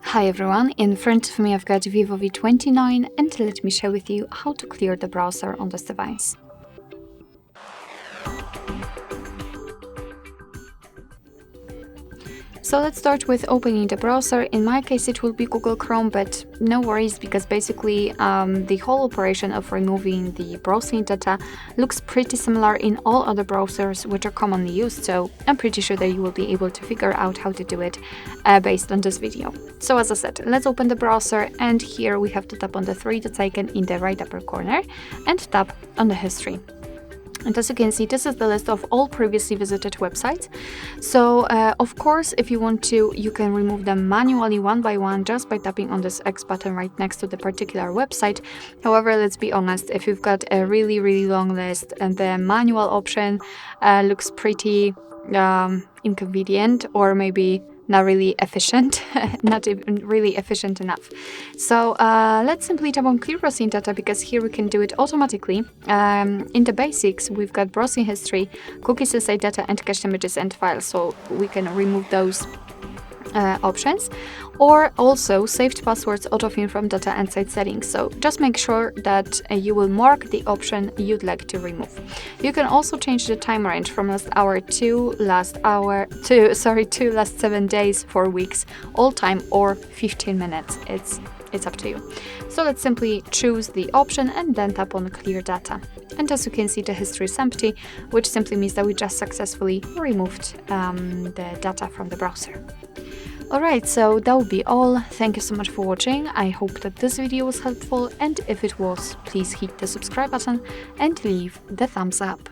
Hi everyone, in front of me I've got VIVO V29 and let me share with you how to clear the browser on this device. So let's start with opening the browser. In my case it will be Google Chrome, but no worries because basically the whole operation of removing the browsing data looks pretty similar in all other browsers which are commonly used, so I'm pretty sure that you will be able to figure out how to do it based on this video. So as I said, let's open the browser, and here we have to tap on the three dots icon in the right upper corner and tap on the history. And as you can see, this is the list of all previously visited websites. So of course, if you want to, you can remove them manually one by one just by tapping on this X button right next to the particular website. However, let's be honest, if you've got a really long list, and the manual option looks pretty inconvenient, or maybe not really efficient, not even really efficient enough. So let's simply tap on clear browsing data, because here we can do it automatically. In the basics, we've got browsing history, cookies, site data, and cached images and files, so we can remove those options, or also saved passwords, autofill from data, and site settings. So just make sure that you will mark the option you'd like to remove. You can also change the time range from last hour to last 7 days, 4 weeks, all time, or 15 minutes. It's up to you. So let's simply choose the option and then tap on clear data. And as you can see, the history is empty, which simply means that we just successfully removed the data from the browser. Alright, so that will be all. Thank you so much for watching. I hope that this video was helpful, and if it was, please hit the subscribe button and leave the thumbs up.